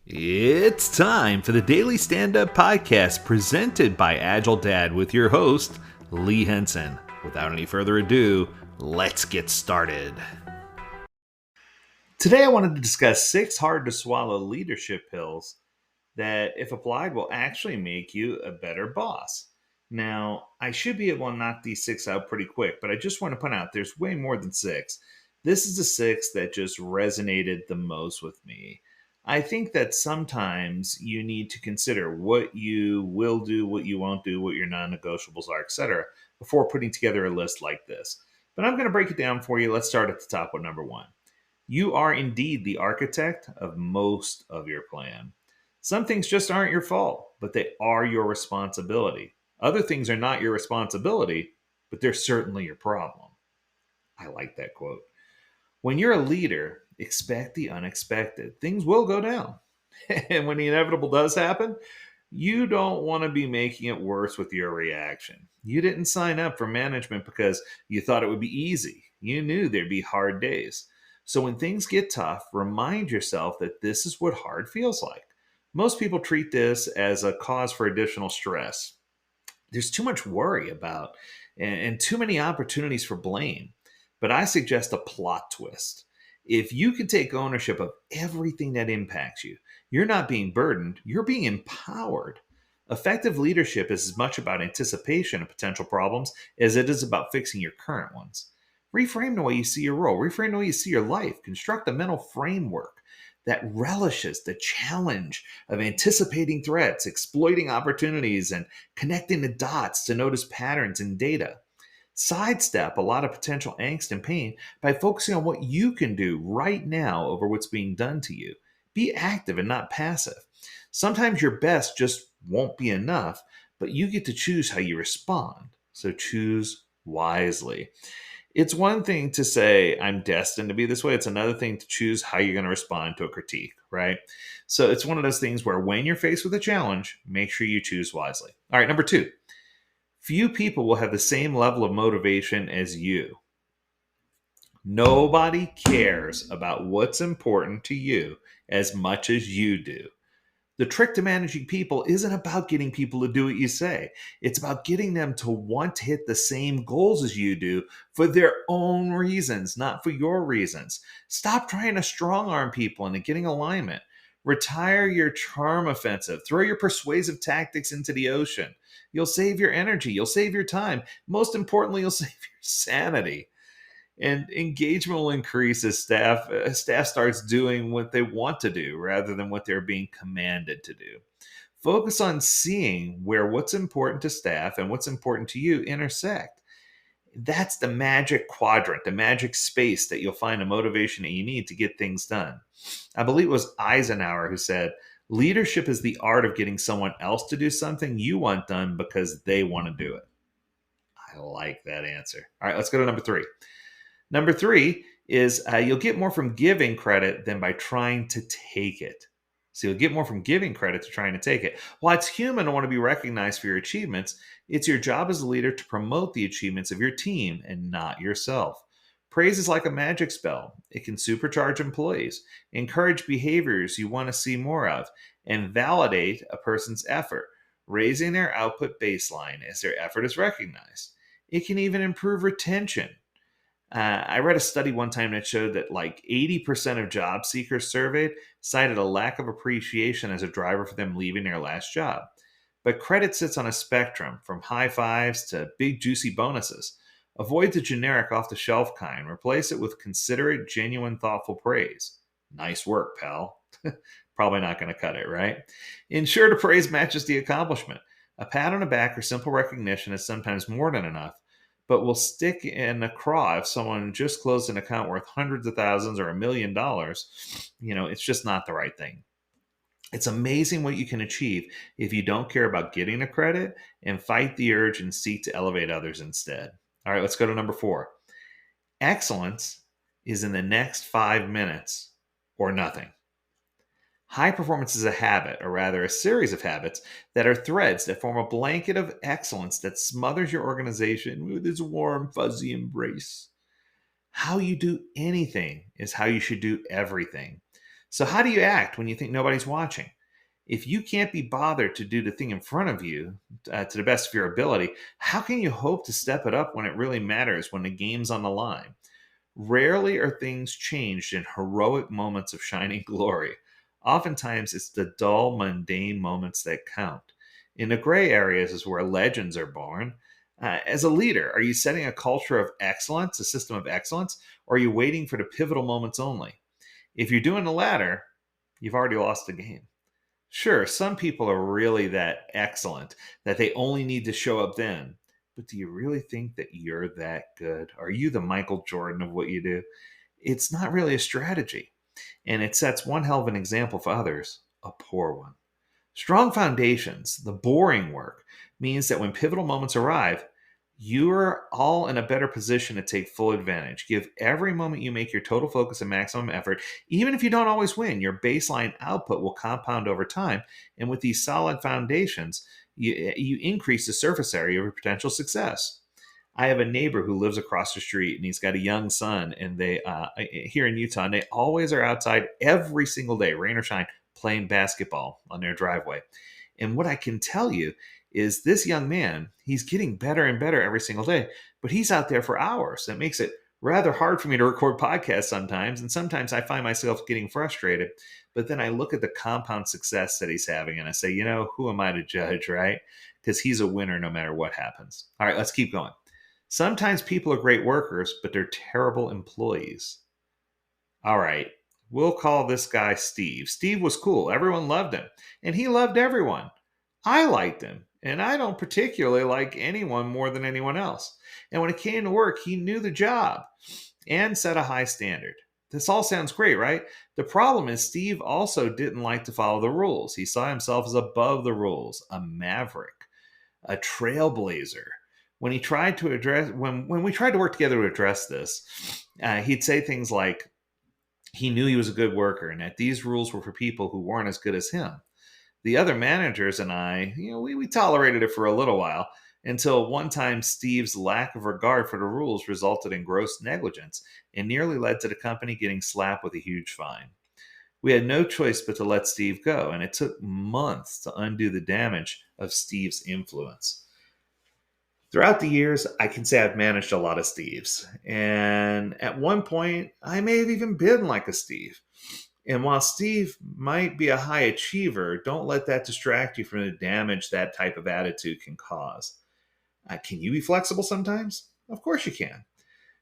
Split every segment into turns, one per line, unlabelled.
It's time for the Daily Stand Up Podcast presented by AgileDad with your host, Lee Henson. Without any further ado, let's get started. Today, I wanted to discuss 6 hard to swallow leadership pills that, if applied, will actually make you a better boss. Now, I should be able to knock these 6 out pretty quick, but I just want to point out there's way more than 6. This is the 6 that just resonated the most with me. I think that sometimes you need to consider what you will do, what you won't do, what your non negotiables are, etc., before putting together a list like this. But I'm going to break it down for you. Let's start at the top with number 1. You are indeed the architect of most of your plan. Some things just aren't your fault, but they are your responsibility. Other things are not your responsibility, but they're certainly your problem. I like that quote. When you're a leader, expect the unexpected. Things will go down. And when the inevitable does happen, you don't want to be making it worse with your reaction. You didn't sign up for management because you thought it would be easy. You knew there'd be hard days. So when things get tough, remind yourself that this is what hard feels like. Most people treat this as a cause for additional stress. There's too much worry about and too many opportunities for blame. But I suggest a plot twist. If you can take ownership of everything that impacts you, you're not being burdened, you're being empowered. Effective leadership is as much about anticipation of potential problems as it is about fixing your current ones. Reframe the way you see your role, reframe the way you see your life, construct a mental framework that relishes the challenge of anticipating threats, exploiting opportunities, and connecting the dots to notice patterns in data. Sidestep a lot of potential angst and pain by focusing on what you can do right now over what's being done to you. Be active and not passive. Sometimes your best just won't be enough, but you get to choose how you respond. So choose wisely. It's one thing to say, I'm destined to be this way. It's another thing to choose how you're going to respond to a critique, right? So it's one of those things where when you're faced with a challenge, make sure you choose wisely. All right, number 2. Few people will have the same level of motivation as you. Nobody cares about what's important to you as much as you do. The trick to managing people isn't about getting people to do what you say. It's about getting them to want to hit the same goals as you do for their own reasons, not for your reasons. Stop trying to strong arm people into getting alignment. Retire your charm offensive. Throw your persuasive tactics into the ocean. You'll save your energy. You'll save your time. Most importantly, you'll save your sanity. And engagement will increase as staff starts doing what they want to do rather than what they're being commanded to do. Focus on seeing where what's important to staff and what's important to you intersect. That's the magic quadrant, the magic space that you'll find the motivation that you need to get things done. I believe it was Eisenhower who said, leadership is the art of getting someone else to do something you want done because they want to do it. I like that answer. All right, let's go to number 3. Number 3 is you'll get more from giving credit than by trying to take it. So you'll get more from giving credit to trying to take it. While it's human to want to be recognized for your achievements, it's your job as a leader to promote the achievements of your team and not yourself. Praise is like a magic spell. It can supercharge employees, encourage behaviors you want to see more of, and validate a person's effort, raising their output baseline as their effort is recognized. It can even improve retention. I read a study one time that showed that like 80% of job seekers surveyed cited a lack of appreciation as a driver for them leaving their last job. But credit sits on a spectrum from high fives to big juicy bonuses. Avoid the generic off the shelf kind. Replace it with considerate, genuine, thoughtful praise. Nice work, pal. Probably not going to cut it, right? Ensure the praise matches the accomplishment. A pat on the back or simple recognition is sometimes more than enough, but will stick in a craw if someone just closed an account worth hundreds of thousands or $1 million. It's just not the right thing. It's amazing what you can achieve if you don't care about getting the credit and fight the urge and seek to elevate others instead. All right, let's go to number 4. Excellence is in the next 5 minutes or nothing. High performance is a habit, or rather a series of habits, that are threads that form a blanket of excellence that smothers your organization with its warm, fuzzy embrace. How you do anything is how you should do everything. So, how do you act when you think nobody's watching? If you can't be bothered to do the thing in front of you to the best of your ability, how can you hope to step it up when it really matters, when the game's on the line? Rarely are things changed in heroic moments of shining glory. Oftentimes, it's the dull, mundane moments that count. In the gray areas is where legends are born. As a leader, are you setting a culture of excellence, a system of excellence, or are you waiting for the pivotal moments only? If you're doing the latter, you've already lost the game. Sure, some people are really that excellent that they only need to show up then. But do you really think that you're that good? Are you the Michael Jordan of what you do? It's not really a strategy. And it sets one hell of an example for others, a poor one. Strong foundations, the boring work, means that when pivotal moments arrive, you're all in a better position to take full advantage. Give every moment you make your total focus and maximum effort. Even if you don't always win, your baseline output will compound over time. And with these solid foundations, you increase the surface area of your potential success. I have a neighbor who lives across the street, and he's got a young son, and they here in Utah, and they always are outside every single day, rain or shine, playing basketball on their driveway. And what I can tell you is this young man, he's getting better and better every single day, but he's out there for hours. That makes it rather hard for me to record podcasts sometimes. And sometimes I find myself getting frustrated. But then I look at the compound success that he's having and I say, who am I to judge, right? Because he's a winner no matter what happens. All right, let's keep going. Sometimes people are great workers, but they're terrible employees. All right, we'll call this guy Steve. Steve was cool. Everyone loved him, and he loved everyone. I liked him, and I don't particularly like anyone more than anyone else. And when it came to work, he knew the job and set a high standard. This all sounds great, right? The problem is Steve also didn't like to follow the rules. He saw himself as above the rules, a maverick, a trailblazer. When he tried to address, when we tried to work together to address this, he'd say things like he knew he was a good worker and that these rules were for people who weren't as good as him. The other managers and I, we tolerated it for a little while until one time Steve's lack of regard for the rules resulted in gross negligence and nearly led to the company getting slapped with a huge fine. We had no choice but to let Steve go, and it took months to undo the damage of Steve's influence. Throughout the years, I can say I've managed a lot of Steves. And at one point, I may have even been like a Steve. And while Steve might be a high achiever, don't let that distract you from the damage that type of attitude can cause. Can you be flexible sometimes? Of course you can.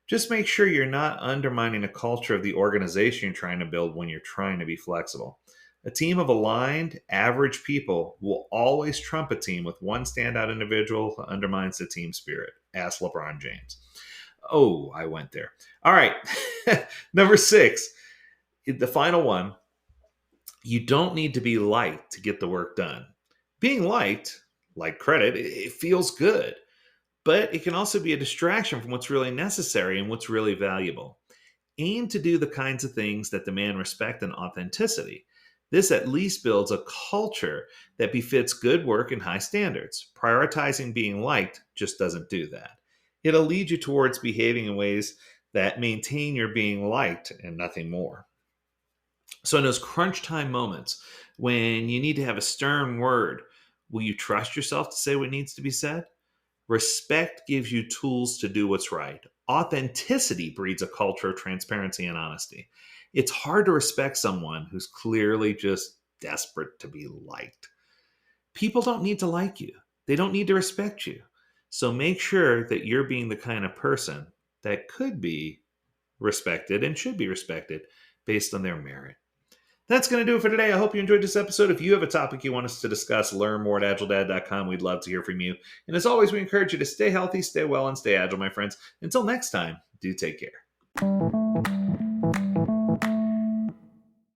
Just make sure you're not undermining the culture of the organization you're trying to build when you're trying to be flexible. A team of aligned, average people will always trump a team with one standout individual who undermines the team spirit. Ask LeBron James. Oh, I went there. All right. Number 6, the final one. You don't need to be liked to get the work done. Being liked, like credit, it feels good, but it can also be a distraction from what's really necessary and what's really valuable. Aim to do the kinds of things that demand respect and authenticity. This at least builds a culture that befits good work and high standards. Prioritizing being liked just doesn't do that. It'll lead you towards behaving in ways that maintain your being liked and nothing more. So in those crunch time moments when you need to have a stern word, will you trust yourself to say what needs to be said? Respect gives you tools to do what's right. Authenticity breeds a culture of transparency and honesty. It's hard to respect someone who's clearly just desperate to be liked. People don't need to like you. They don't need to respect you. So make sure that you're being the kind of person that could be respected and should be respected based on their merit. That's going to do it for today. I hope you enjoyed this episode. If you have a topic you want us to discuss, learn more at AgileDad.com. We'd love to hear from you. And as always, we encourage you to stay healthy, stay well, and stay agile, my friends. Until next time, do take care.